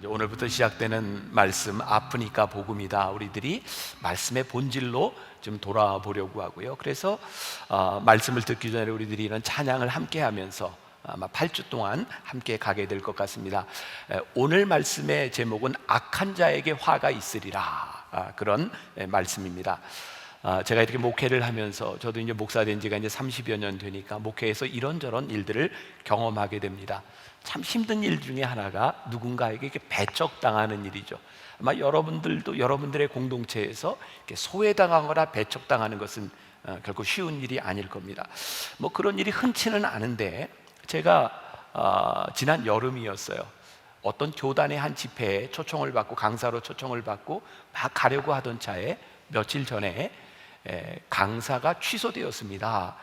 이제 오늘부터 시작되는 말씀 아프니까 복음이다. 우리들이 말씀의 본질로 좀 돌아보려고 하고요. 그래서 말씀을 듣기 전에 우리들이 이런 찬양을 함께 하면서 아마 8주 동안 함께 가게 될 것 같습니다. 오늘 말씀의 제목은 악한 자에게 화가 있으리라, 그런 말씀입니다. 제가 이렇게 목회를 하면서 저도 이제 목사 된 지가 이제 30여 년 되니까 목회에서 이런저런 일들을 경험하게 됩니다. 참 힘든 일 중에 하나가 누군가에게 이렇게 배척당하는 일이죠. 아마 여러분들도 여러분들의 공동체에서 이렇게 소외당하거나 배척당하는 것은 결코 쉬운 일이 아닐 겁니다. 뭐 그런 일이 흔치는 않은데 제가 지난 여름이었어요. 어떤 교단의 한 집회에 초청을 받고 강사로 초청을 받고 막 가려고 하던 차에 며칠 전에 강사가 취소되었습니다.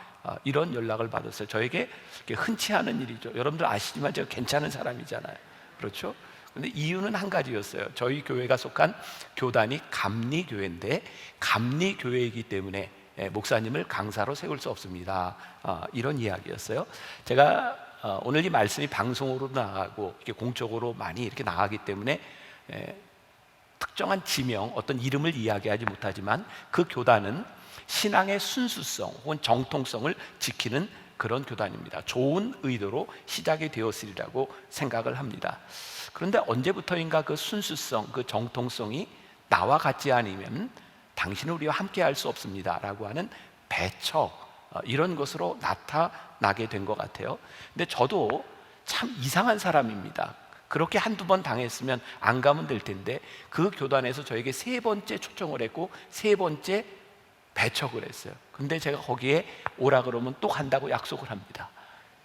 이런 연락을 받았어요. 저에게 흔치 않은 일이죠. 여러분들 아시지만 제가 괜찮은 사람이잖아요. 그렇죠? 근데 이유는 한 가지였어요. 저희 교회가 속한 교단이 감리교회인데 감리교회이기 때문에 목사님을 강사로 세울 수 없습니다. 이런 이야기였어요. 제가 오늘 이 말씀이 방송으로 나가고 이렇게 공적으로 많이 이렇게 나가기 때문에 특정한 지명, 어떤 이름을 이야기하지 못하지만 그 교단은 신앙의 순수성 혹은 정통성을 지키는 그런 교단입니다. 좋은 의도로 시작이 되었으리라고 생각을 합니다. 그런데 언제부터인가 그 순수성, 그 정통성이 나와 같지 않으면 당신은 우리와 함께 할 수 없습니다 라고 하는 배척, 이런 것으로 나타나게 된 것 같아요. 근데 저도 참 이상한 사람입니다. 그렇게 한두 번 당했으면 안 가면 될 텐데 그 교단에서 저에게 3번째 초청을 했고 3번째 배척을 했어요. 근데 제가 거기에 오라 그러면 또 간다고 약속을 합니다.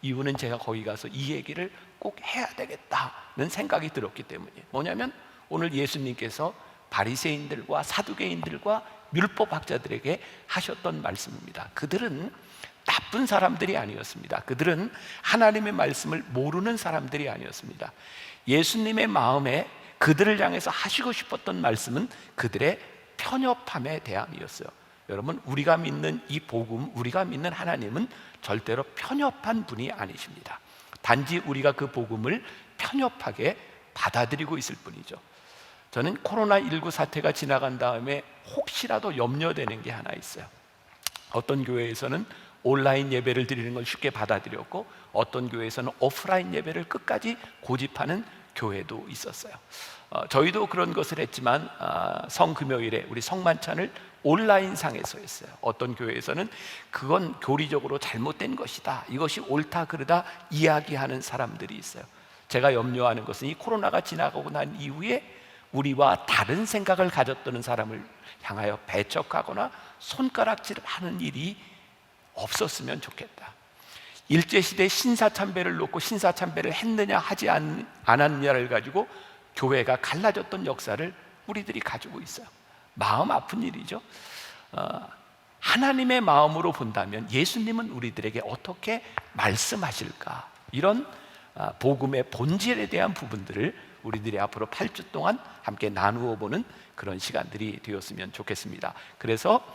이유는 제가 거기 가서 이 얘기를 꼭 해야 되겠다는 생각이 들었기 때문이에요. 뭐냐면 오늘 예수님께서 바리새인들과 사두개인들과 율법학자들에게 하셨던 말씀입니다. 그들은 나쁜 사람들이 아니었습니다. 그들은 하나님의 말씀을 모르는 사람들이 아니었습니다. 예수님의 마음에 그들을 향해서 하시고 싶었던 말씀은 그들의 편협함에 대함이었어요. 여러분, 우리가 믿는 이 복음, 우리가 믿는 하나님은 절대로 편협한 분이 아니십니다. 단지 우리가 그 복음을 편협하게 받아들이고 있을 뿐이죠. 저는 코로나19 사태가 지나간 다음에 혹시라도 염려되는 게 하나 있어요. 어떤 교회에서는 온라인 예배를 드리는 걸 쉽게 받아들였고 어떤 교회에서는 오프라인 예배를 끝까지 고집하는 교회도 있었어요. 저희도 그런 것을 했지만 성금요일에 우리 성만찬을 온라인상에서 했어요. 어떤 교회에서는 그건 교리적으로 잘못된 것이다, 이것이 옳다 그르다 이야기하는 사람들이 있어요. 제가 염려하는 것은 이 코로나가 지나가고 난 이후에 우리와 다른 생각을 가졌던 사람을 향하여 배척하거나 손가락질하는 일이 없었으면 좋겠다. 일제시대 신사참배를 놓고 신사참배를 했느냐 하지 않았느냐를 가지고 교회가 갈라졌던 역사를 우리들이 가지고 있어요. 마음 아픈 일이죠. 하나님의 마음으로 본다면 예수님은 우리들에게 어떻게 말씀하실까? 이런 복음의 본질에 대한 부분들을 우리들이 앞으로 8주 동안 함께 나누어 보는 그런 시간들이 되었으면 좋겠습니다. 그래서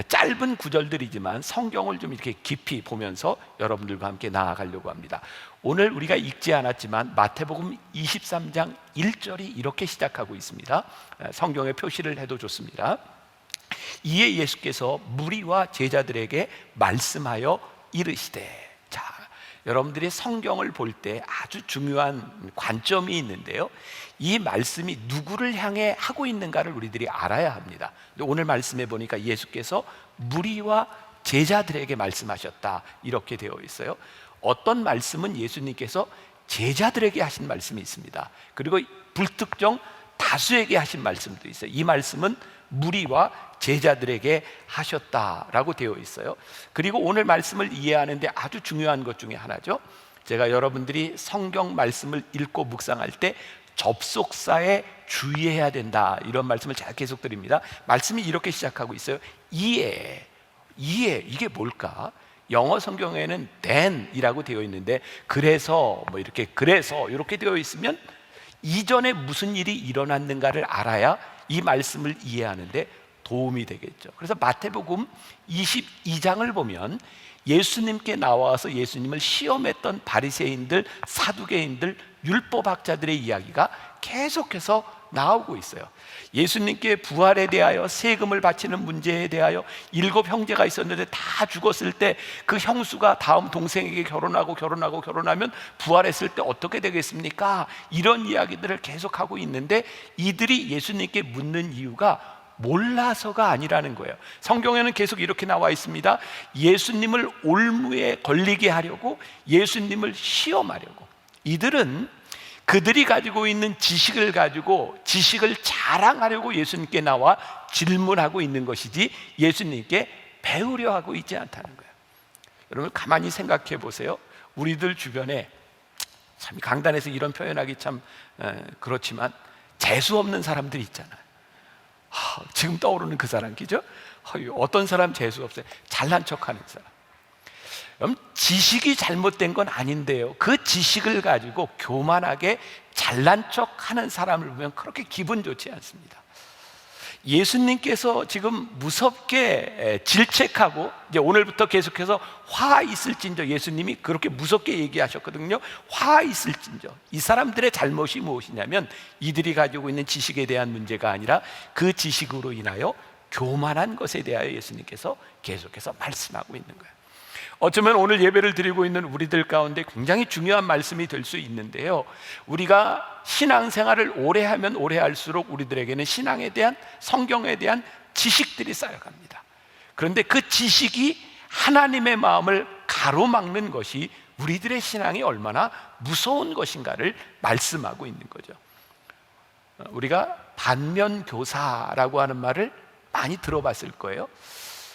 짧은 구절들이지만 성경을 좀 이렇게 깊이 보면서 여러분들과 함께 나아가려고 합니다. 오늘 우리가 읽지 않았지만 마태복음 23장 1절이 이렇게 시작하고 있습니다. 성경에 표시를 해도 좋습니다. 이에 예수께서 무리와 제자들에게 말씀하여 이르시되. 여러분들이 성경을 볼 때 아주 중요한 관점이 있는데요, 이 말씀이 누구를 향해 하고 있는가를 우리들이 알아야 합니다. 오늘 말씀해 보니까 예수께서 무리와 제자들에게 말씀하셨다, 이렇게 되어 있어요. 어떤 말씀은 예수님께서 제자들에게 하신 말씀이 있습니다. 그리고 불특정 다수에게 하신 말씀도 있어요. 이 말씀은 무리와 제자들에게 하셨다라고 되어 있어요. 그리고 오늘 말씀을 이해하는데 아주 중요한 것 중에 하나죠. 제가 여러분들이 성경 말씀을 읽고 묵상할 때 접속사에 주의해야 된다, 이런 말씀을 제가 계속 드립니다. 말씀이 이렇게 시작하고 있어요. 이해, 이게 뭘까? 영어 성경에는 then이라고 되어 있는데 그래서 이렇게 되어 있으면 이전에 무슨 일이 일어났는가를 알아야 이 말씀을 이해하는데 도움이 되겠죠. 그래서 마태복음 22장을 보면 예수님께 나와서 예수님을 시험했던 바리새인들, 사두개인들, 율법학자들의 이야기가 계속해서 나오고 있어요. 예수님께 부활에 대하여 세금을 바치는 문제에 대하여 7 형제가 있었는데 다 죽었을 때 그 형수가 다음 동생에게 결혼하면 부활했을 때 어떻게 되겠습니까? 이런 이야기들을 계속하고 있는데 이들이 예수님께 묻는 이유가 몰라서가 아니라는 거예요. 성경에는 계속 이렇게 나와 있습니다. 예수님을 올무에 걸리게 하려고, 예수님을 시험하려고. 이들은 그들이 가지고 있는 지식을 가지고 지식을 자랑하려고 예수님께 나와 질문하고 있는 것이지 예수님께 배우려 하고 있지 않다는 거예요. 여러분 가만히 생각해 보세요. 우리들 주변에 참 강단에서 이런 표현하기 참 그렇지만 재수 없는 사람들이 있잖아요. 지금 떠오르는 그 사람 기죠? 어떤 사람 재수 없어요? 잘난 척하는 사람. 그럼 지식이 잘못된 건 아닌데요, 그 지식을 가지고 교만하게 잘난 척하는 사람을 보면 그렇게 기분 좋지 않습니다. 예수님께서 지금 무섭게 질책하고, 이제 오늘부터 계속해서 화 있을진저, 예수님이 그렇게 무섭게 얘기하셨거든요. 화 있을진저. 이 사람들의 잘못이 무엇이냐면 이들이 가지고 있는 지식에 대한 문제가 아니라 그 지식으로 인하여 교만한 것에 대하여 예수님께서 계속해서 말씀하고 있는 거예요. 어쩌면 오늘 예배를 드리고 있는 우리들 가운데 굉장히 중요한 말씀이 될 수 있는데요, 우리가 신앙생활을 오래 하면 오래 할수록 우리들에게는 신앙에 대한, 성경에 대한 지식들이 쌓여갑니다. 그런데 그 지식이 하나님의 마음을 가로막는 것이 우리들의 신앙이 얼마나 무서운 것인가를 말씀하고 있는 거죠. 우리가 반면교사라고 하는 말을 많이 들어봤을 거예요.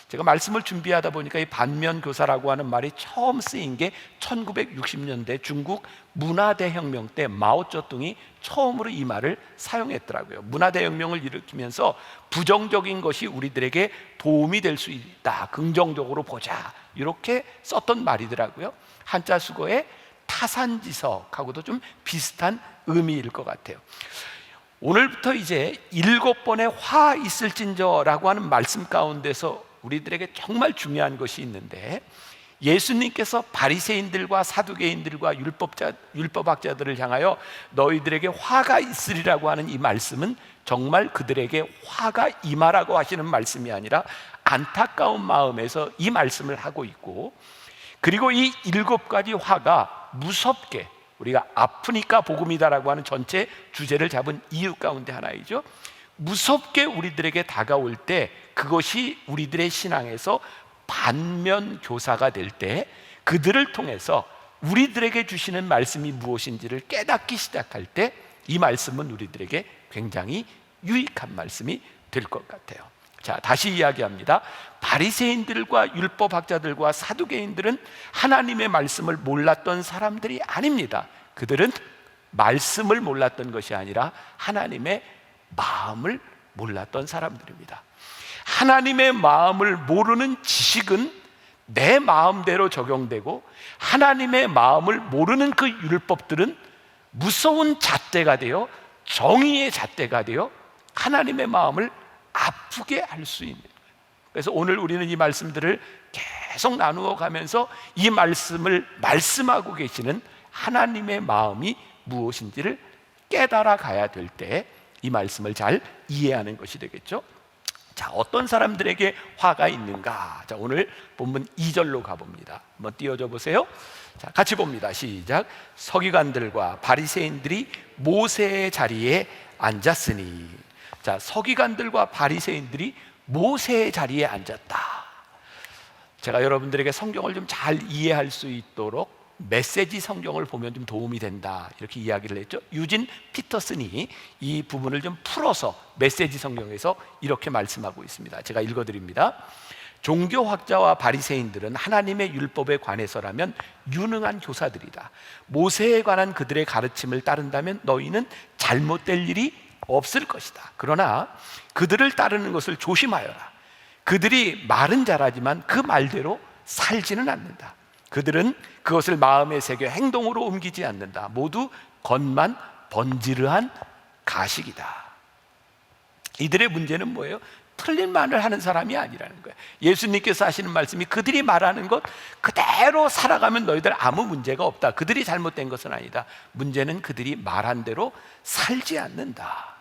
제가 말씀을 준비하다 보니까 이 반면교사라고 하는 말이 처음 쓰인 게 1960년대 중국 문화대혁명 때 마오쩌둥이 처음으로 이 말을 사용했더라고요. 문화대혁명을 일으키면서 부정적인 것이 우리들에게 도움이 될 수 있다, 긍정적으로 보자, 이렇게 썼던 말이더라고요. 한자 수거의 타산지석하고도 좀 비슷한 의미일 것 같아요. 오늘부터 이제 7번의 화 있을진저라고 하는 말씀 가운데서 우리들에게 정말 중요한 것이 있는데, 예수님께서 바리새인들과 사두개인들과 율법학자들을 향하여 너희들에게 화가 있으리라고 하는 이 말씀은 정말 그들에게 화가 임하라고 하시는 말씀이 아니라 안타까운 마음에서 이 말씀을 하고 있고, 그리고 이 7가지 화가 무섭게, 우리가 아프니까 복음이다라고 하는 전체 주제를 잡은 이유 가운데 하나이죠. 무섭게 우리들에게 다가올 때 그것이 우리들의 신앙에서 반면교사가 될 때, 그들을 통해서 우리들에게 주시는 말씀이 무엇인지를 깨닫기 시작할 때 이 말씀은 우리들에게 굉장히 유익한 말씀이 될 것 같아요. 자, 다시 이야기합니다. 바리새인들과 율법학자들과 사두개인들은 하나님의 말씀을 몰랐던 사람들이 아닙니다. 그들은 말씀을 몰랐던 것이 아니라 하나님의 마음을 몰랐던 사람들입니다. 하나님의 마음을 모르는 지식은 내 마음대로 적용되고, 하나님의 마음을 모르는 그 율법들은 무서운 잣대가 되어, 정의의 잣대가 되어 하나님의 마음을 아프게 할 수 있는 거예요. 그래서 오늘 우리는 이 말씀들을 계속 나누어 가면서 이 말씀을 말씀하고 계시는 하나님의 마음이 무엇인지를 깨달아 가야 될 때 이 말씀을 잘 이해하는 것이 되겠죠. 자, 어떤 사람들에게 화가 있는가? 자, 오늘 본문 2절로 가봅니다. 한번 띄워줘 보세요. 자, 같이 봅니다. 시작. 서기관들과 바리새인들이 모세의 자리에 앉았으니. 자, 서기관들과 바리새인들이 모세의 자리에 앉았다. 제가 여러분들에게 성경을 좀 잘 이해할 수 있도록 메시지 성경을 보면 좀 도움이 된다, 이렇게 이야기를 했죠. 유진 피터슨이 이 부분을 좀 풀어서 메시지 성경에서 이렇게 말씀하고 있습니다. 제가 읽어드립니다. 종교학자와 바리새인들은 하나님의 율법에 관해서라면 유능한 교사들이다. 모세에 관한 그들의 가르침을 따른다면 너희는 잘못될 일이 없을 것이다. 그러나 그들을 따르는 것을 조심하여라. 그들이 말은 잘하지만 그 말대로 살지는 않는다. 그들은 그것을 마음에 새겨 행동으로 옮기지 않는다. 모두 겉만 번지르한 가식이다. 이들의 문제는 뭐예요? 틀린 말을 하는 사람이 아니라는 거예요. 예수님께서 하시는 말씀이 그들이 말하는 것 그대로 살아가면 너희들 아무 문제가 없다. 그들이 잘못된 것은 아니다. 문제는 그들이 말한 대로 살지 않는다.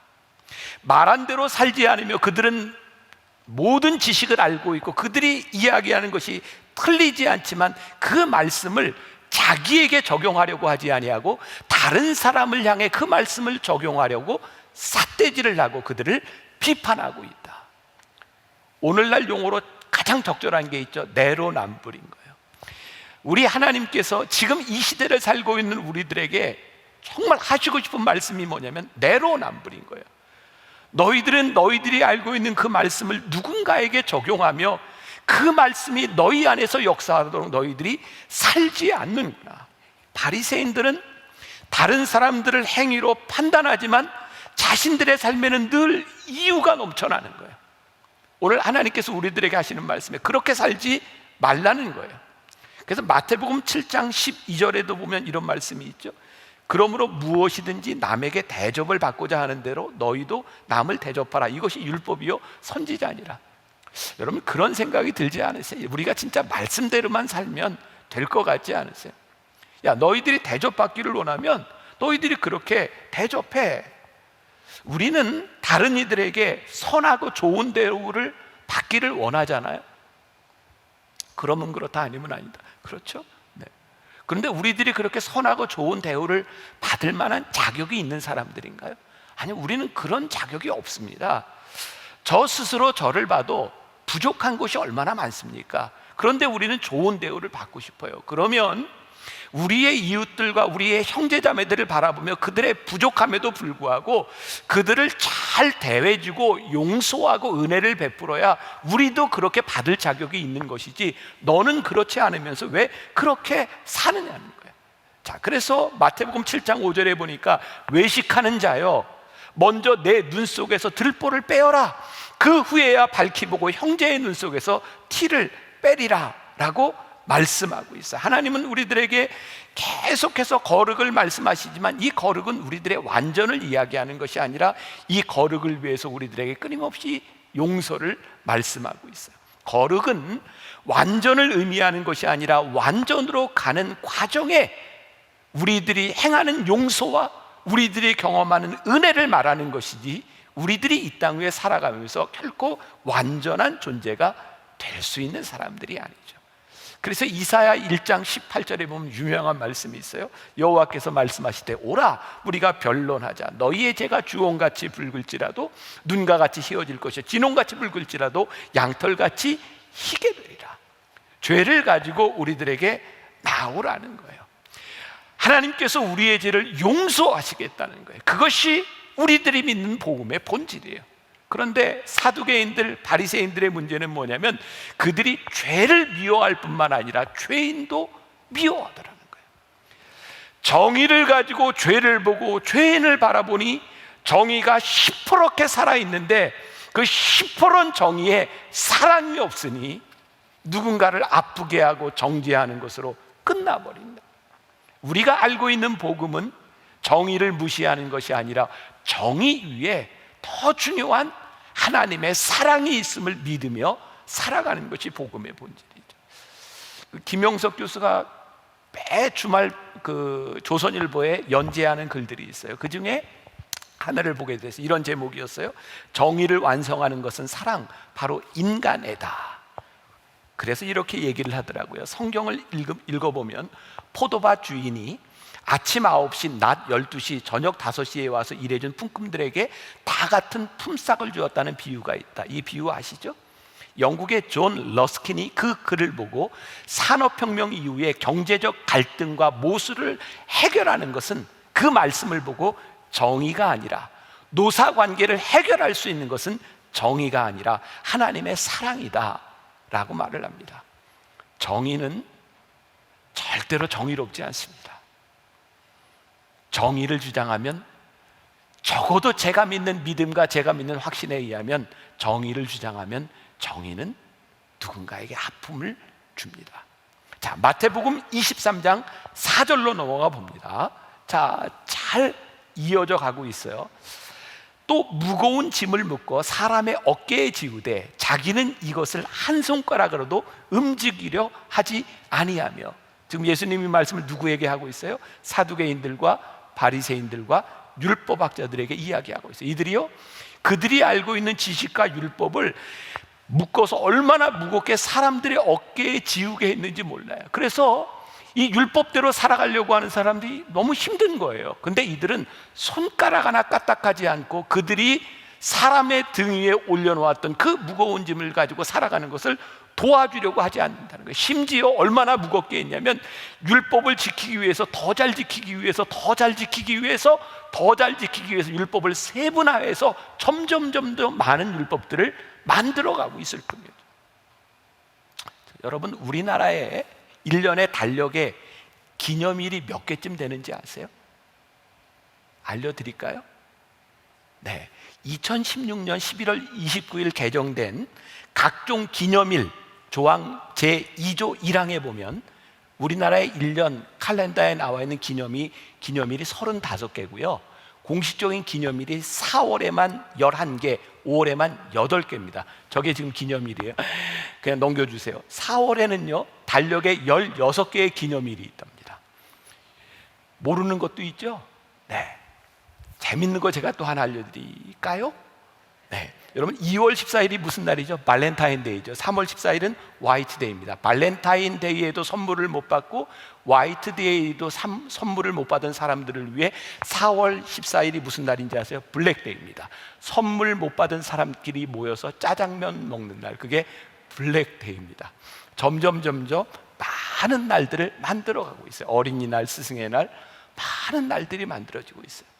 말한 대로 살지 않으며 그들은 모든 지식을 알고 있고 그들이 이야기하는 것이 틀리지 않지만 그 말씀을 자기에게 적용하려고 하지 아니하고 다른 사람을 향해 그 말씀을 적용하려고 삿대질을 하고 그들을 비판하고 있다. 오늘날 용어로 가장 적절한 게 있죠. 내로남불인 거예요. 우리 하나님께서 지금 이 시대를 살고 있는 우리들에게 정말 하시고 싶은 말씀이 뭐냐면 내로남불인 거예요. 너희들은 너희들이 알고 있는 그 말씀을 누군가에게 적용하며 그 말씀이 너희 안에서 역사하도록 너희들이 살지 않는구나. 바리새인들은 다른 사람들을 행위로 판단하지만 자신들의 삶에는 늘 이유가 넘쳐나는 거예요. 오늘 하나님께서 우리들에게 하시는 말씀에 그렇게 살지 말라는 거예요. 그래서 마태복음 7장 12절에도 보면 이런 말씀이 있죠. 그러므로 무엇이든지 남에게 대접을 받고자 하는 대로 너희도 남을 대접하라. 이것이 율법이요 선지자니라. 여러분 그런 생각이 들지 않으세요? 우리가 진짜 말씀대로만 살면 될 것 같지 않으세요? 야, 너희들이 대접받기를 원하면 너희들이 그렇게 대접해. 우리는 다른 이들에게 선하고 좋은 대우를 받기를 원하잖아요. 그러면 그렇다, 아니면 아니다. 그렇죠? 네. 그런데 우리들이 그렇게 선하고 좋은 대우를 받을 만한 자격이 있는 사람들인가요? 아니, 우리는 그런 자격이 없습니다. 저 스스로 저를 봐도 부족한 것이 얼마나 많습니까? 그런데 우리는 좋은 대우를 받고 싶어요. 그러면 우리의 이웃들과 우리의 형제자매들을 바라보며 그들의 부족함에도 불구하고 그들을 잘 대해주고 용서하고 은혜를 베풀어야 우리도 그렇게 받을 자격이 있는 것이지, 너는 그렇지 않으면서 왜 그렇게 사느냐는 거예요. 자, 그래서 마태복음 7장 5절에 보니까 외식하는 자여 먼저 내 눈 속에서 들보를 빼어라. 그 후에야 밝히 보고 형제의 눈 속에서 티를 빼리라 라고 말씀하고 있어요. 하나님은 우리들에게 계속해서 거룩을 말씀하시지만 이 거룩은 우리들의 완전을 이야기하는 것이 아니라 이 거룩을 위해서 우리들에게 끊임없이 용서를 말씀하고 있어요. 거룩은 완전을 의미하는 것이 아니라 완전으로 가는 과정에 우리들이 행하는 용서와 우리들이 경험하는 은혜를 말하는 것이지, 우리들이 이 땅 위에 살아가면서 결코 완전한 존재가 될 수 있는 사람들이 아니죠. 그래서 이사야 1장 18절에 보면 유명한 말씀이 있어요. 여호와께서 말씀하시되 오라 우리가 변론하자. 너희의 죄가 주홍같이 붉을지라도 눈과 같이 희어질 것이요 진홍같이 붉을지라도 양털같이 희게 되리라. 죄를 가지고 우리들에게 나오라는 거예요. 하나님께서 우리의 죄를 용서하시겠다는 거예요. 그것이 우리들이 믿는 복음의 본질이에요. 그런데 사두개인들, 바리새인들의 문제는 뭐냐면 그들이 죄를 미워할 뿐만 아니라 죄인도 미워하더라는 거예요. 정의를 가지고 죄를 보고 죄인을 바라보니 정의가 시퍼렇게 살아있는데 그 시퍼런 정의에 사랑이 없으니 누군가를 아프게 하고 정죄하는 것으로 끝나버린다. 우리가 알고 있는 복음은 정의를 무시하는 것이 아니라 정의 위에 더 중요한 하나님의 사랑이 있음을 믿으며 살아가는 것이 복음의 본질이죠. 김영석 교수가 매 주말 그 조선일보에 연재하는 글들이 있어요. 그 중에 하나를 보게 돼서 이런 제목이었어요. 정의를 완성하는 것은 사랑, 바로 인간애다. 그래서 이렇게 얘기를 하더라고요. 성경을 읽어보면 포도밭 주인이 아침 9시, 낮 12시, 저녁 5시에 와서 일해준 품꾼들에게 다 같은 품삯을 주었다는 비유가 있다. 이 비유 아시죠? 영국의 존 러스킨이 그 글을 보고 산업혁명 이후에 경제적 갈등과 모순을 해결하는 것은, 그 말씀을 보고 정의가 아니라, 노사관계를 해결할 수 있는 것은 정의가 아니라 하나님의 사랑이다 라고 말을 합니다. 정의는 절대로 정의롭지 않습니다. 정의를 주장하면, 적어도 제가 믿는 믿음과 제가 믿는 확신에 의하면 정의를 주장하면 정의는 누군가에게 아픔을 줍니다. 자, 마태복음 23장 4절로 넘어가 봅니다. 자, 잘 이어져 가고 있어요. 또 무거운 짐을 묶어 사람의 어깨에 지우되 자기는 이것을 한 손가락으로도 움직이려 하지 아니하며. 지금 예수님이 말씀을 누구에게 하고 있어요? 사두개인들과 바리새인들과 율법학자들에게 이야기하고 있어요. 이들이요, 그들이 알고 있는 지식과 율법을 묶어서 얼마나 무겁게 사람들의 어깨에 지우게 했는지 몰라요. 그래서 이 율법대로 살아가려고 하는 사람들이 너무 힘든 거예요. 근데 이들은 손가락 하나 까딱하지 않고 그들이 사람의 등 위에 올려놓았던 그 무거운 짐을 가지고 살아가는 것을 도와주려고 하지 않는다는 거예요. 심지어 얼마나 무겁게 했냐면 율법을 지키기 위해서 더 잘 지키기 위해서 더 잘 지키기 위해서 더 잘 지키기 위해서 율법을 세분화해서 점점 더 많은 율법들을 만들어가고 있을 겁니다. 여러분, 우리나라에 1년에 달력에 기념일이 몇 개쯤 되는지 아세요? 알려드릴까요? 네, 2016년 11월 29일 개정된 각종 기념일 조항 제2조 1항에 보면 우리나라의 1년 칼렌더에 나와 있는 기념일이 35개고요 공식적인 기념일이 4월에만 11개, 5월에만 8개입니다 저게 지금 기념일이에요. 그냥 넘겨주세요. 4월에는요 달력에 16개의 기념일이 있답니다. 모르는 것도 있죠? 네, 재밌는 거 제가 또 하나 알려드릴까요? 네, 여러분 2월 14일이 무슨 날이죠? 발렌타인데이죠. 3월 14일은 화이트데이입니다. 발렌타인데이에도 선물을 못 받고 화이트데이에도 선물을 못 받은 사람들을 위해 4월 14일이 무슨 날인지 아세요? 블랙데이입니다. 선물 못 받은 사람끼리 모여서 짜장면 먹는 날, 그게 블랙데이입니다. 점점 많은 날들을 만들어가고 있어요. 어린이날, 스승의 날, 많은 날들이 만들어지고 있어요.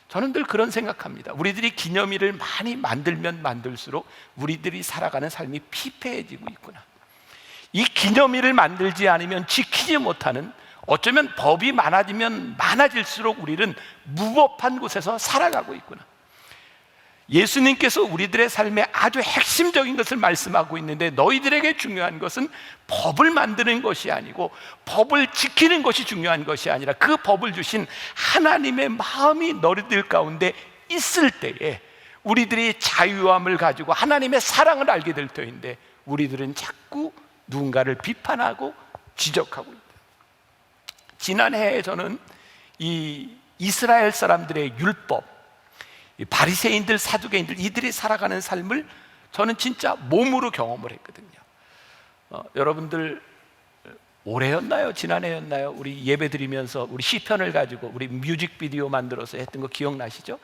저는 늘 그런 생각합니다. 우리들이 기념일을 많이 만들면 만들수록 우리들이 살아가는 삶이 피폐해지고 있구나. 이 기념일을 만들지 않으면 지키지 못하는, 어쩌면 법이 많아지면 많아질수록 우리는 무법한 곳에서 살아가고 있구나. 예수님께서 우리들의 삶에 아주 핵심적인 것을 말씀하고 있는데, 너희들에게 중요한 것은 법을 만드는 것이 아니고 법을 지키는 것이 중요한 것이 아니라 그 법을 주신 하나님의 마음이 너희들 가운데 있을 때에 우리들이 자유함을 가지고 하나님의 사랑을 알게 될 터인데, 우리들은 자꾸 누군가를 비판하고 지적하고 있다. 지난해에 저는 이 이스라엘 사람들의 율법, 바리새인들, 사두개인들, 이들이 살아가는 삶을 저는 진짜 몸으로 경험을 했거든요. 여러분들 올해였나요? 지난해였나요? 우리 예배 드리면서 우리 시편을 가지고 우리 뮤직비디오 만들어서 했던 거 기억나시죠?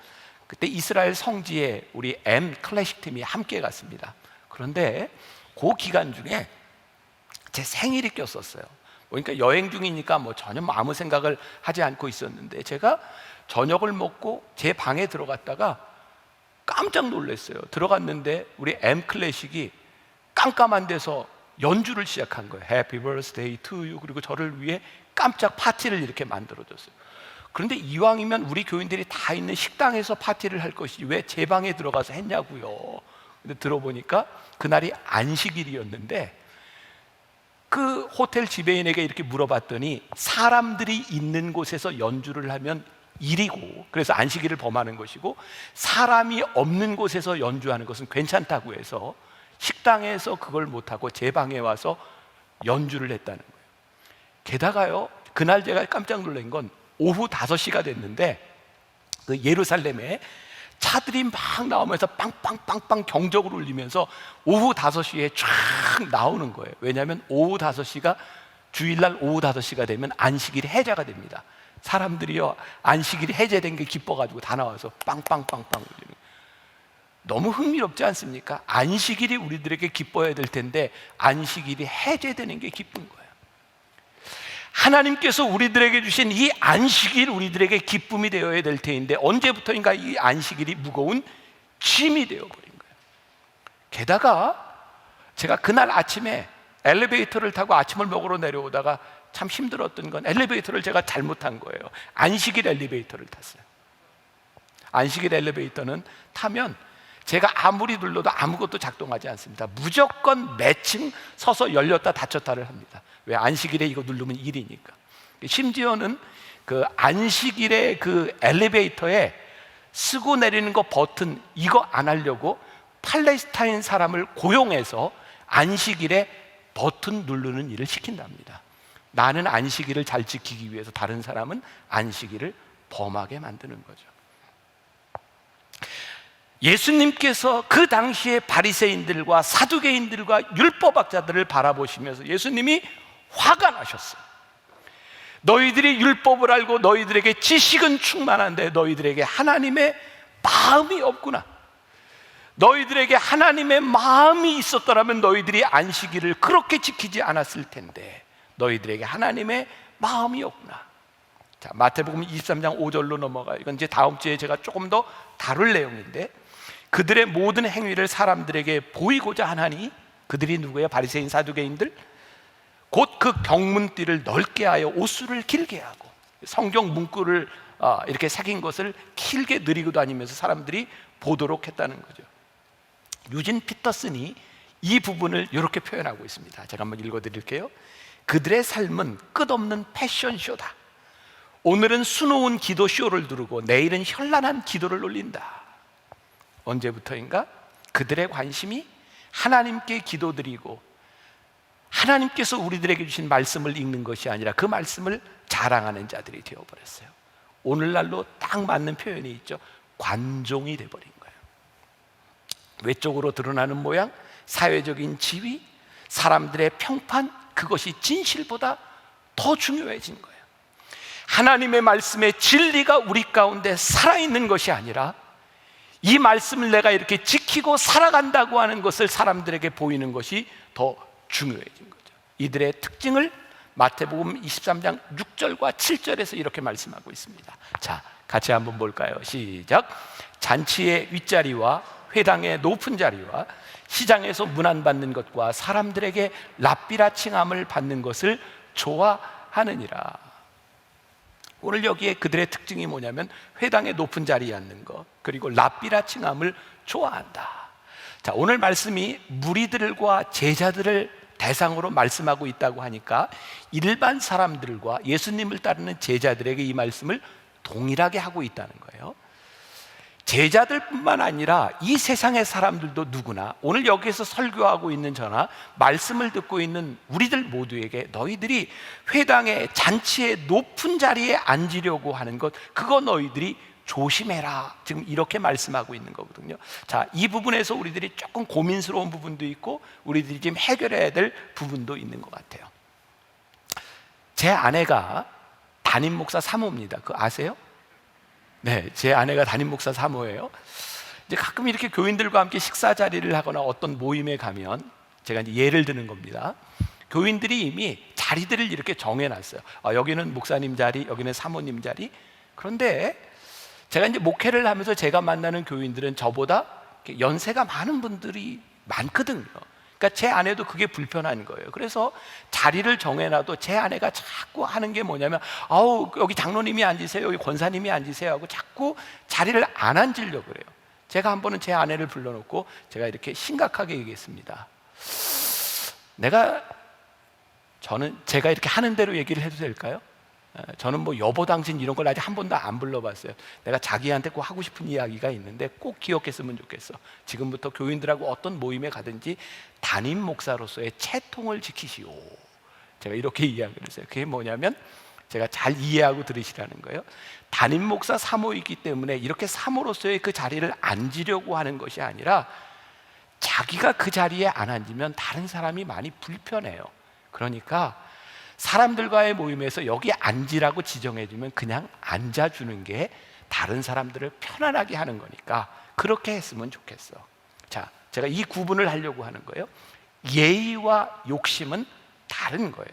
그때 이스라엘 성지에 우리 M 클래식 팀이 함께 갔습니다. 그런데 그 기간 중에 제 생일이 꼈었어요. 그러니까 여행 중이니까 전혀 아무 생각을 하지 않고 있었는데, 제가 저녁을 먹고 제 방에 들어갔다가 깜짝 놀랐어요. 들어갔는데 우리 M 클래식이 깜깜한 데서 연주를 시작한 거예요. Happy birthday to you. 그리고 저를 위해 깜짝 파티를 이렇게 만들어줬어요. 그런데 이왕이면 우리 교인들이 다 있는 식당에서 파티를 할 것이지 왜 제 방에 들어가서 했냐고요. 근데 들어보니까 그날이 안식일이었는데, 그 호텔 지배인에게 이렇게 물어봤더니 사람들이 있는 곳에서 연주를 하면 일이고, 그래서 안식일을 범하는 것이고, 사람이 없는 곳에서 연주하는 것은 괜찮다고 해서 식당에서 그걸 못하고 제 방에 와서 연주를 했다는 거예요. 게다가요, 그날 제가 깜짝 놀란 건 오후 5시가 됐는데 그 예루살렘에 차들이 막 나오면서 빵빵빵빵 경적을 울리면서 오후 5시에 쫙 나오는 거예요. 왜냐하면 오후 5시가, 주일날 오후 5시가 되면 안식일이 해제가 됩니다. 사람들이요, 안식일이 해제된 게 기뻐가지고 다 나와서 빵빵빵빵 울리는 거예요. 너무 흥미롭지 않습니까? 안식일이 우리들에게 기뻐야 될 텐데 안식일이 해제되는 게 기쁜 거예요. 하나님께서 우리들에게 주신 이 안식일, 우리들에게 기쁨이 되어야 될 텐데 언제부터인가 이 안식일이 무거운 짐이 되어버린 거예요. 게다가 제가 그날 아침에 엘리베이터를 타고 아침을 먹으러 내려오다가 참 힘들었던 건, 엘리베이터를 제가 잘못한 거예요. 안식일 엘리베이터를 탔어요. 안식일 엘리베이터는 타면 제가 아무리 눌러도 아무것도 작동하지 않습니다. 무조건 매층 서서 열렸다 닫혔다를 합니다. 왜? 안식일에 이거 누르면 일이니까. 심지어는 그 안식일에 그 엘리베이터에 쓰고 내리는 거 버튼 이거 안 하려고 팔레스타인 사람을 고용해서 안식일에 버튼 누르는 일을 시킨답니다. 나는 안식일을 잘 지키기 위해서 다른 사람은 안식일을 범하게 만드는 거죠. 예수님께서 그 당시에 바리새인들과 사두개인들과 율법학자들을 바라보시면서 예수님이 화가 나셨어요. 너희들이 율법을 알고 너희들에게 지식은 충만한데 너희들에게 하나님의 마음이 없구나. 너희들에게 하나님의 마음이 있었더라면 너희들이 안식일을 그렇게 지키지 않았을 텐데 너희들에게 하나님의 마음이 없구나. 자, 마태복음 23장 5절로 넘어가요. 이건 이제 다음 주에 제가 조금 더 다룰 내용인데, 그들의 모든 행위를 사람들에게 보이고자 하나니, 그들이 누구예요? 바리새인 사두개인들. 곧 그 경문띠를 넓게 하여 옷수를 길게 하고 성경 문구를 이렇게 새긴 것을 길게 느리고 다니면서 사람들이 보도록 했다는 거죠. 유진 피터슨이 이 부분을 이렇게 표현하고 있습니다. 제가 한번 읽어드릴게요. 그들의 삶은 끝없는 패션쇼다. 오늘은 수놓은 기도쇼를 두르고 내일은 현란한 기도를 올린다. 언제부터인가? 그들의 관심이 하나님께 기도드리고 하나님께서 우리들에게 주신 말씀을 읽는 것이 아니라 그 말씀을 자랑하는 자들이 되어버렸어요. 오늘날로 딱 맞는 표현이 있죠. 관종이 되어버린 거예요. 외적으로 드러나는 모양, 사회적인 지위, 사람들의 평판, 그것이 진실보다 더 중요해진 거예요. 하나님의 말씀의 진리가 우리 가운데 살아있는 것이 아니라 이 말씀을 내가 이렇게 지키고 살아간다고 하는 것을 사람들에게 보이는 것이 더 중요해진 거죠. 이들의 특징을 마태복음 23장 6절과 7절에서 이렇게 말씀하고 있습니다. 자, 같이 한번 볼까요? 시작. 잔치의 윗자리와 회당의 높은 자리와 시장에서 문안받는 것과 사람들에게 랍비라 칭함을 받는 것을 좋아하느니라. 오늘 여기에 그들의 특징이 뭐냐면 회당의 높은 자리에 앉는 것, 그리고 랍비라 칭함을 좋아한다. 자, 오늘 말씀이 무리들과 제자들을 대상으로 말씀하고 있다고 하니까 일반 사람들과 예수님을 따르는 제자들에게 이 말씀을 동일하게 하고 있다는 거예요. 제자들뿐만 아니라 이 세상의 사람들도 누구나 오늘 여기에서 설교하고 있는 저나 말씀을 듣고 있는 우리들 모두에게 너희들이 회당의 잔치의 높은 자리에 앉으려고 하는 것, 그거 너희들이 조심해라. 지금 이렇게 말씀하고 있는 거거든요. 자, 이 부분에서 우리들이 조금 고민스러운 부분도 있고 우리들이 지금 해결해야 될 부분도 있는 것 같아요. 제 아내가 담임 목사 사모입니다. 그거 아세요? 네, 제 아내가 담임 목사 사모예요. 이제 가끔 이렇게 교인들과 함께 식사 자리를 하거나 어떤 모임에 가면 제가 이제 예를 드는 겁니다. 교인들이 이미 자리들을 이렇게 정해놨어요. 여기는 목사님 자리, 여기는 사모님 자리. 그런데 제가 이제 목회를 하면서 제가 만나는 교인들은 저보다 연세가 많은 분들이 많거든요. 그러니까 제 아내도 그게 불편한 거예요. 그래서 자리를 정해놔도 제 아내가 자꾸 하는 게 뭐냐면 여기 장로님이 앉으세요, 여기 권사님이 앉으세요 하고 자꾸 자리를 안 앉으려고 그래요. 제가 한 번은 제 아내를 불러놓고 제가 이렇게 심각하게 얘기했습니다. 제가 이렇게 하는 대로 얘기를 해도 될까요? 저는 뭐 여보 당신 이런 걸 아직 한 번도 안 불러봤어요. 내가 자기한테 꼭 하고 싶은 이야기가 있는데 꼭 기억했으면 좋겠어. 지금부터 교인들하고 어떤 모임에 가든지 담임 목사로서의 채통을 지키시오. 제가 이렇게 이야기를 했어요. 그게 뭐냐면 제가 잘 이해하고 들으시라는 거예요. 담임 목사 사모이기 때문에 이렇게 사모로서의 그 자리를 앉으려고 하는 것이 아니라 자기가 그 자리에 안 앉으면 다른 사람이 많이 불편해요. 그러니까 사람들과의 모임에서 여기 앉으라고 지정해주면 그냥 앉아주는 게 다른 사람들을 편안하게 하는 거니까 그렇게 했으면 좋겠어. 자, 제가 이 구분을 하려고 하는 거예요. 예의와 욕심은 다른 거예요.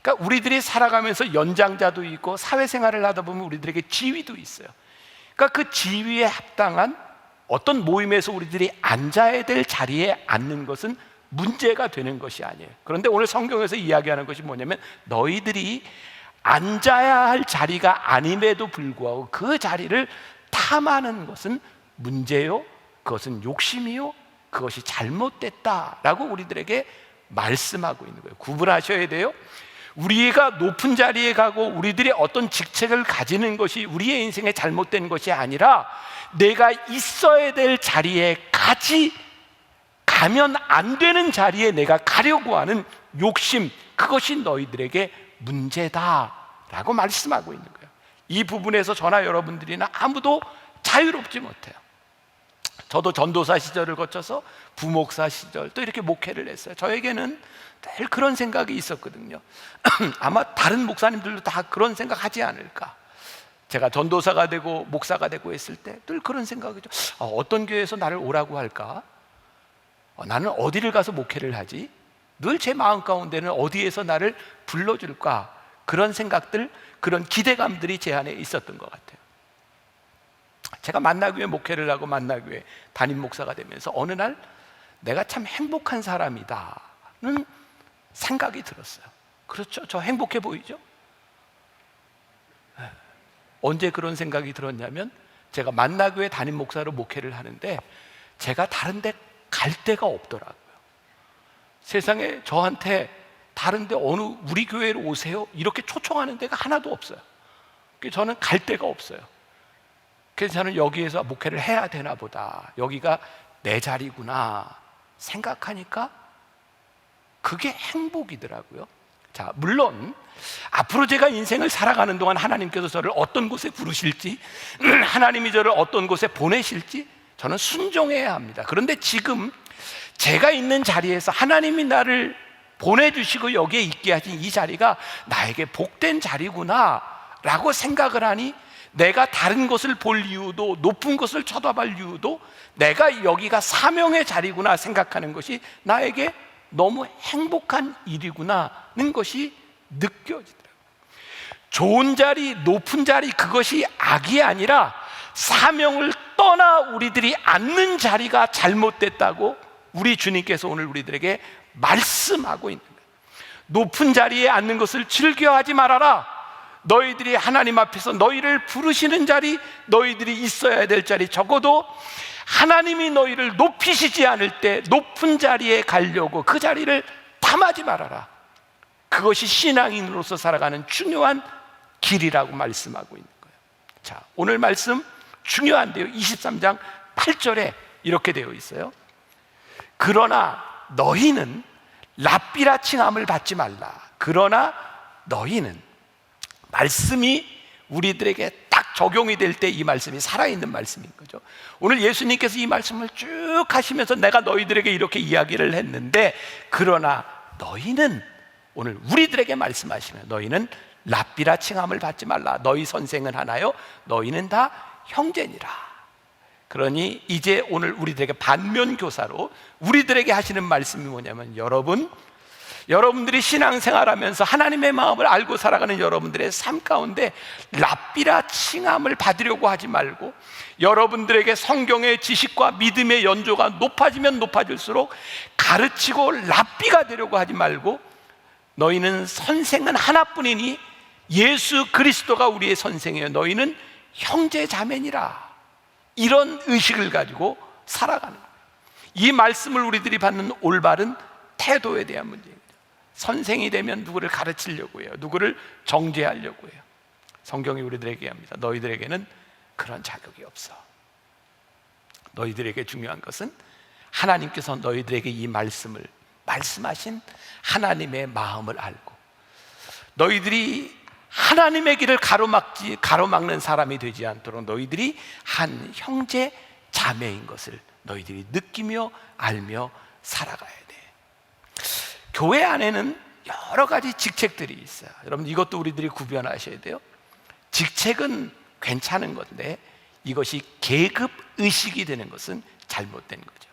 그러니까 우리들이 살아가면서 연장자도 있고 사회생활을 하다 보면 우리들에게 지위도 있어요. 그러니까 그 지위에 합당한 어떤 모임에서 우리들이 앉아야 될 자리에 앉는 것은 문제가 되는 것이 아니에요. 그런데 오늘 성경에서 이야기하는 것이 뭐냐면 너희들이 앉아야 할 자리가 아님에도 불구하고 그 자리를 탐하는 것은 문제요, 그것은 욕심이요, 그것이 잘못됐다라고 우리들에게 말씀하고 있는 거예요. 구분하셔야 돼요. 우리가 높은 자리에 가고 우리들이 어떤 직책을 가지는 것이 우리의 인생에 잘못된 것이 아니라 내가 있어야 될 자리에 가면 안 되는 자리에 내가 가려고 하는 욕심, 그것이 너희들에게 문제다라고 말씀하고 있는 거예요. 이 부분에서 저나 여러분들이나 아무도 자유롭지 못해요. 저도 전도사 시절을 거쳐서 부목사 시절 또 이렇게 목회를 했어요. 저에게는 늘 그런 생각이 있었거든요. 아마 다른 목사님들도 다 그런 생각하지 않을까. 제가 전도사가 되고 목사가 되고 했을 때 늘 그런 생각이죠. 어떤 교회에서 나를 오라고 할까? 나는 어디를 가서 목회를 하지? 늘 제 마음 가운데는 어디에서 나를 불러줄까? 그런 생각들, 그런 기대감들이 제 안에 있었던 것 같아요. 제가 만나교회 목회를 하고 만나교회 담임 목사가 되면서 어느 날 내가 참 행복한 사람이다는 생각이 들었어요. 그렇죠? 저 행복해 보이죠? 언제 그런 생각이 들었냐면 제가 만나교회 담임 목사로 목회를 하는데 제가 다른 데 갈 데가 없더라고요. 세상에 저한테 다른 데 우리 교회로 오세요? 이렇게 초청하는 데가 하나도 없어요. 그래서 저는 갈 데가 없어요. 그래서 저는 여기에서 목회를 해야 되나 보다, 여기가 내 자리구나 생각하니까 그게 행복이더라고요. 자, 물론 앞으로 제가 인생을 살아가는 동안 하나님께서 저를 어떤 곳에 부르실지, 하나님이 저를 어떤 곳에 보내실지 저는 순종해야 합니다. 그런데 지금 제가 있는 자리에서 하나님이 나를 보내주시고 여기에 있게 하신 이 자리가 나에게 복된 자리구나 라고 생각을 하니 내가 다른 것을 볼 이유도, 높은 것을 쳐다볼 이유도, 내가 여기가 사명의 자리구나 생각하는 것이 나에게 너무 행복한 일이구나는 것이 느껴지더라고요. 좋은 자리, 높은 자리, 그것이 악이 아니라 사명을 떠나 우리들이 앉는 자리가 잘못됐다고 우리 주님께서 오늘 우리들에게 말씀하고 있는 거예요. 높은 자리에 앉는 것을 즐겨하지 말아라. 너희들이 하나님 앞에서 너희를 부르시는 자리, 너희들이 있어야 될 자리, 적어도 하나님이 너희를 높이시지 않을 때 높은 자리에 가려고 그 자리를 탐하지 말아라. 그것이 신앙인으로서 살아가는 중요한 길이라고 말씀하고 있는 거예요. 자, 오늘 말씀 중요한데요. 23장 8절에 이렇게 되어 있어요. 그러나 너희는 랍비라 칭함을 받지 말라. 그러나 너희는, 말씀이 우리들에게 딱 적용이 될 때 이 말씀이 살아있는 말씀인 거죠. 오늘 예수님께서 이 말씀을 쭉 하시면서 내가 너희들에게 이렇게 이야기를 했는데, 그러나 너희는, 오늘 우리들에게 말씀하시는, 너희는 랍비라 칭함을 받지 말라. 너희 선생은 하나요? 너희는 다 형제니라. 그러니 이제 오늘 우리들에게 반면교사로 우리들에게 하시는 말씀이 뭐냐면, 여러분들이 신앙생활하면서 하나님의 마음을 알고 살아가는 여러분들의 삶 가운데 랍비라 칭함을 받으려고 하지 말고, 여러분들에게 성경의 지식과 믿음의 연조가 높아지면 높아질수록 가르치고 랍비가 되려고 하지 말고, 너희는 선생은 하나뿐이니 예수 그리스도가 우리의 선생이에요. 너희는 형제 자매니라. 이런 의식을 가지고 살아가는 거예요. 이 말씀을 우리들이 받는 올바른 태도에 대한 문제입니다. 선생이 되면 누구를 가르치려고 해요. 누구를 정죄하려고 해요. 성경이 우리들에게 합니다. 너희들에게는 그런 자격이 없어. 너희들에게 중요한 것은 하나님께서 너희들에게 이 말씀을 말씀하신 하나님의 마음을 알고, 너희들이 하나님의 길을 가로막는 사람이 되지 않도록 너희들이 한 형제 자매인 것을 너희들이 느끼며 알며 살아가야 돼. 교회 안에는 여러 가지 직책들이 있어요. 여러분, 이것도 우리들이 구별하셔야 돼요. 직책은 괜찮은 건데 이것이 계급 의식이 되는 것은 잘못된 거죠.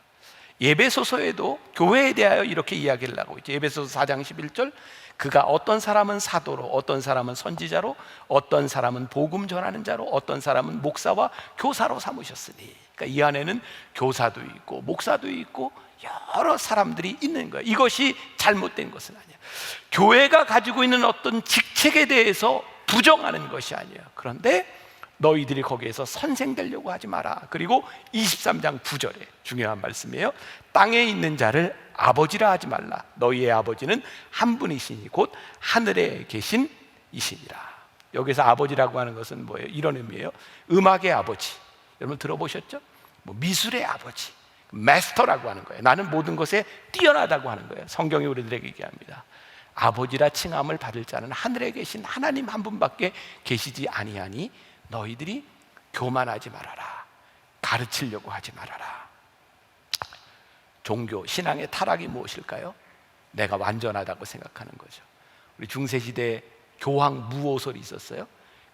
예배소서에도 교회에 대하여 이렇게 이야기를 하고 있죠. 예배소서 4장 11절, 그가 어떤 사람은 사도로, 어떤 사람은 선지자로, 어떤 사람은 복음 전하는 자로, 어떤 사람은 목사와 교사로 삼으셨으니. 그러니까 이 안에는 교사도 있고 목사도 있고 여러 사람들이 있는 거예요. 이것이 잘못된 것은 아니에요. 교회가 가지고 있는 어떤 직책에 대해서 부정하는 것이 아니에요. 그런데 너희들이 거기에서 선생되려고 하지 마라. 그리고 23장 9절에 중요한 말씀이에요. 땅에 있는 자를 아버지라 하지 말라. 너희의 아버지는 한 분이시니 곧 하늘에 계신 이시니라. 여기서 아버지라고 하는 것은 뭐예요? 이런 의미예요. 음악의 아버지, 여러분 들어보셨죠? 뭐 미술의 아버지, 마스터라고 하는 거예요. 나는 모든 것에 뛰어나다고 하는 거예요. 성경이 우리들에게 얘기합니다. 아버지라 칭함을 받을 자는 하늘에 계신 하나님 한 분밖에 계시지 아니하니 너희들이 교만하지 말아라. 가르치려고 하지 말아라. 종교, 신앙의 타락이 무엇일까요? 내가 완전하다고 생각하는 거죠. 우리 중세시대에 교황 무오설이 있었어요.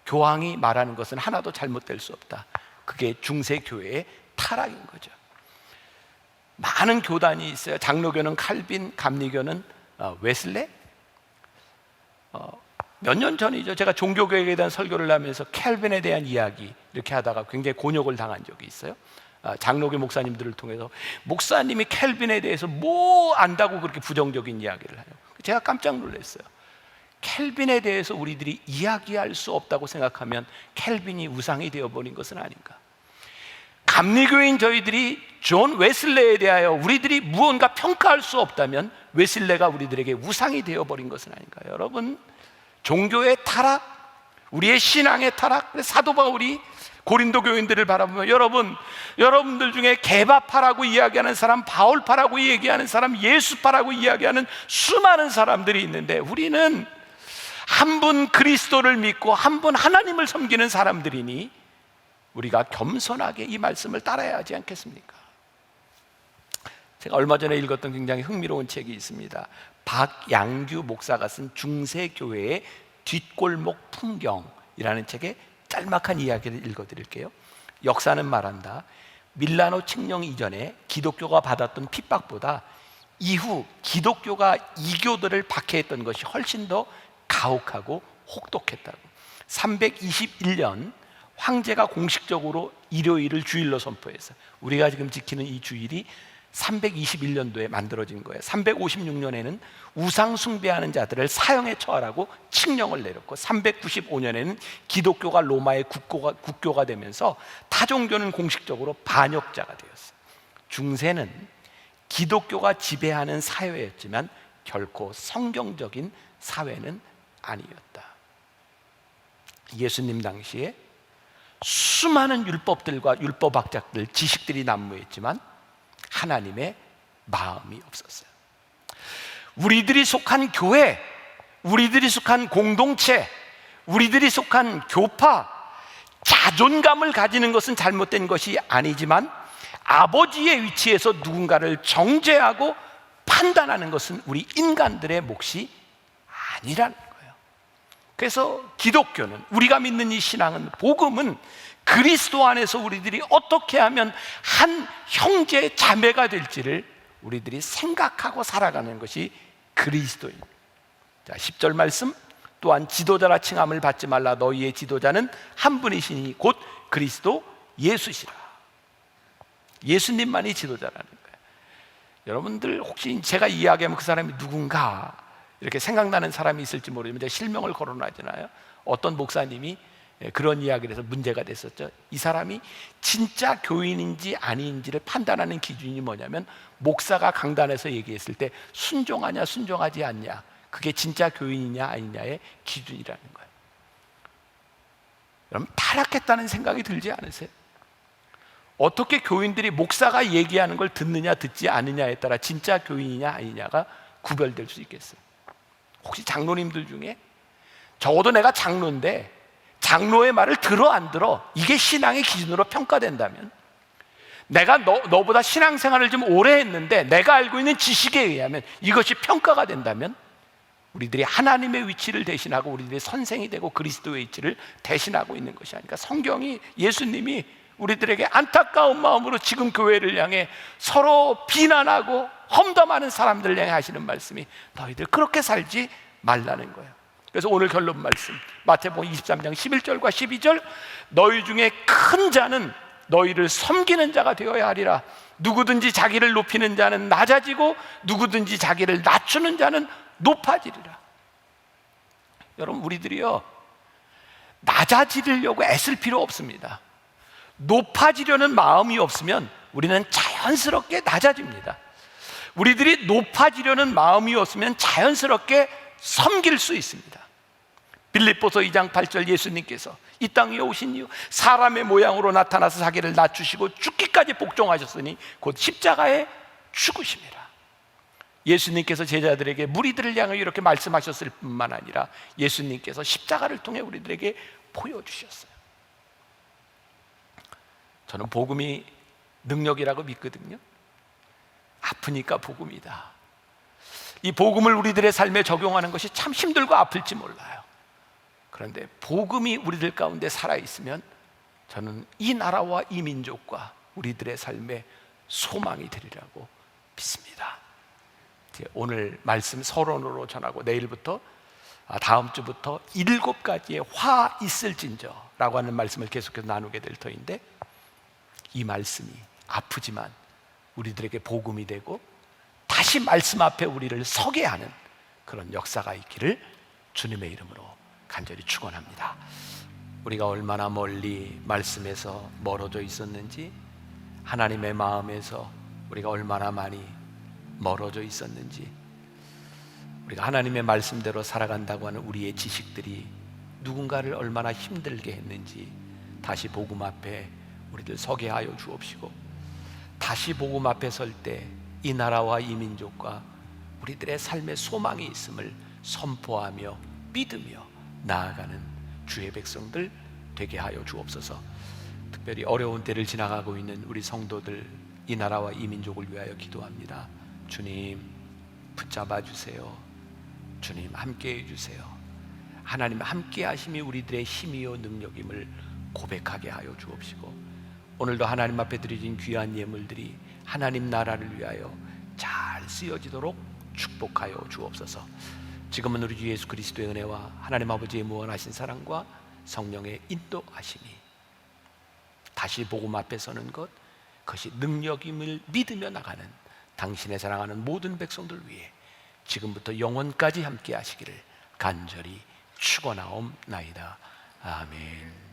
교황이 말하는 것은 하나도 잘못될 수 없다. 그게 중세교회의 타락인 거죠. 많은 교단이 있어요. 장로교는 칼빈, 감리교는 웨슬레. 몇 년 전이죠. 제가 종교교육에 대한 설교를 하면서 캘빈에 대한 이야기 이렇게 하다가 굉장히 곤욕을 당한 적이 있어요. 장로교 목사님들을 통해서 목사님이 캘빈에 대해서 뭐 안다고 그렇게 부정적인 이야기를 해요. 제가 깜짝 놀랐어요. 캘빈에 대해서 우리들이 이야기할 수 없다고 생각하면 캘빈이 우상이 되어버린 것은 아닌가. 감리교인 저희들이 존 웨슬레에 대하여 우리들이 무언가 평가할 수 없다면 웨슬레가 우리들에게 우상이 되어버린 것은 아닌가. 여러분, 종교의 타락, 우리의 신앙의 타락. 사도 바울이 고린도 교인들을 바라보면 여러분들 중에 개바파라고 이야기하는 사람, 바울파라고 얘기하는 사람, 예수파라고 이야기하는 수많은 사람들이 있는데 우리는 한 분 그리스도를 믿고 한 분 하나님을 섬기는 사람들이니 우리가 겸손하게 이 말씀을 따라야 하지 않겠습니까? 제가 얼마 전에 읽었던 굉장히 흥미로운 책이 있습니다. 박양규 목사가 쓴 중세교회의 뒷골목 풍경이라는 책의 짤막한 이야기를 읽어드릴게요. 역사는 말한다. 밀라노 칙령 이전에 기독교가 받았던 핍박보다 이후 기독교가 이교도를 박해했던 것이 훨씬 더 가혹하고 혹독했다고. 321년 황제가 공식적으로 일요일을 주일로 선포해서 우리가 지금 지키는 이 주일이 321년도에 만들어진 거예요. 356년에는 우상 숭배하는 자들을 사형에 처하라고 칙령을 내렸고 395년에는 기독교가 로마의 국교가 되면서 타종교는 공식적으로 반역자가 되었어요. 중세는 기독교가 지배하는 사회였지만 결코 성경적인 사회는 아니었다. 예수님 당시에 수많은 율법들과 율법학자들, 지식들이 난무했지만 하나님의 마음이 없었어요. 우리들이 속한 교회, 우리들이 속한 공동체, 우리들이 속한 교파, 자존감을 가지는 것은 잘못된 것이 아니지만 아버지의 위치에서 누군가를 정죄하고 판단하는 것은 우리 인간들의 몫이 아니라는 거예요. 그래서 기독교는, 우리가 믿는 이 신앙은, 복음은 그리스도 안에서 우리들이 어떻게 하면 한 형제 자매가 될지를 우리들이 생각하고 살아가는 것이 그리스도입니다. 자, 10절 말씀, 또한 지도자라 칭함을 받지 말라. 너희의 지도자는 한 분이시니 곧 그리스도 예수시라. 예수님만이 지도자라는 거예요. 여러분들 혹시 제가 이야기하면 그 사람이 누군가 이렇게 생각나는 사람이 있을지 모르지만 제가 실명을 거론하잖아요. 어떤 목사님이 그런 이야기를 해서 문제가 됐었죠. 이 사람이 진짜 교인인지 아닌지를 판단하는 기준이 뭐냐면 목사가 강단에서 얘기했을 때 순종하냐 순종하지 않냐, 그게 진짜 교인이냐 아니냐의 기준이라는 거예요. 여러분, 타락했다는 생각이 들지 않으세요? 어떻게 교인들이 목사가 얘기하는 걸 듣느냐 듣지 않느냐에 따라 진짜 교인이냐 아니냐가 구별될 수 있겠어요? 혹시 장로님들 중에 적어도 내가 장로인데 장로의 말을 들어 안 들어, 이게 신앙의 기준으로 평가된다면, 내가 너보다 신앙생활을 좀 오래 했는데 내가 알고 있는 지식에 의하면 이것이 평가가 된다면 우리들이 하나님의 위치를 대신하고 우리들의 선생이 되고 그리스도의 위치를 대신하고 있는 것이 아닐까. 성경이, 예수님이 우리들에게 안타까운 마음으로 지금 교회를 향해 서로 비난하고 험담하는 사람들을 향해 하시는 말씀이 너희들 그렇게 살지 말라는 거예요. 그래서 오늘 결론 말씀, 마태복음 23장 11절과 12절, 너희 중에 큰 자는 너희를 섬기는 자가 되어야 하리라. 누구든지 자기를 높이는 자는 낮아지고 누구든지 자기를 낮추는 자는 높아지리라. 여러분, 우리들이요, 낮아지려고 애쓸 필요 없습니다. 높아지려는 마음이 없으면 우리는 자연스럽게 낮아집니다. 우리들이 높아지려는 마음이 없으면 자연스럽게 섬길 수 있습니다. 빌립보서 2장 8절, 예수님께서 이 땅에 오신 이유 사람의 모양으로 나타나서 자기를 낮추시고 죽기까지 복종하셨으니 곧 십자가에 죽으심이라. 예수님께서 제자들에게, 무리들을 향해 이렇게 말씀하셨을 뿐만 아니라 예수님께서 십자가를 통해 우리들에게 보여주셨어요. 저는 복음이 능력이라고 믿거든요. 아프니까 복음이다. 이 복음을 우리들의 삶에 적용하는 것이 참 힘들고 아플지 몰라요. 그런데 복음이 우리들 가운데 살아있으면 저는 이 나라와 이 민족과 우리들의 삶에 소망이 되리라고 믿습니다. 오늘 말씀 서론으로 전하고 내일부터 다음 주부터 7가지의 화 있을진저 라고 하는 말씀을 계속해서 나누게 될 터인데, 이 말씀이 아프지만 우리들에게 복음이 되고 다시 말씀 앞에 우리를 서게 하는 그런 역사가 있기를 주님의 이름으로 간절히 축원합니다. 우리가 얼마나 멀리 말씀에서 멀어져 있었는지, 하나님의 마음에서 우리가 얼마나 많이 멀어져 있었는지, 우리가 하나님의 말씀대로 살아간다고 하는 우리의 지식들이 누군가를 얼마나 힘들게 했는지 다시 복음 앞에 우리들 서게 하여 주옵시고, 다시 복음 앞에 설 때 이 나라와 이 민족과 우리들의 삶에 소망이 있음을 선포하며 믿으며 나아가는 주의 백성들 되게 하여 주옵소서. 특별히 어려운 때를 지나가고 있는 우리 성도들, 이 나라와 이 민족을 위하여 기도합니다. 주님 붙잡아 주세요. 주님 함께해 주세요. 하나님 함께 하심이 우리들의 힘이요 능력임을 고백하게 하여 주옵시고, 오늘도 하나님 앞에 드려진 귀한 예물들이 하나님 나라를 위하여 잘 쓰여지도록 축복하여 주옵소서. 지금은 우리 주 예수 그리스도의 은혜와 하나님 아버지의 무한하신 사랑과 성령의 인도하심이, 다시 복음 앞에 서는 것, 그것이 능력임을 믿으며 나가는 당신의 사랑하는 모든 백성들 위해 지금부터 영원까지 함께 하시기를 간절히 축원하옵나이다. 아멘.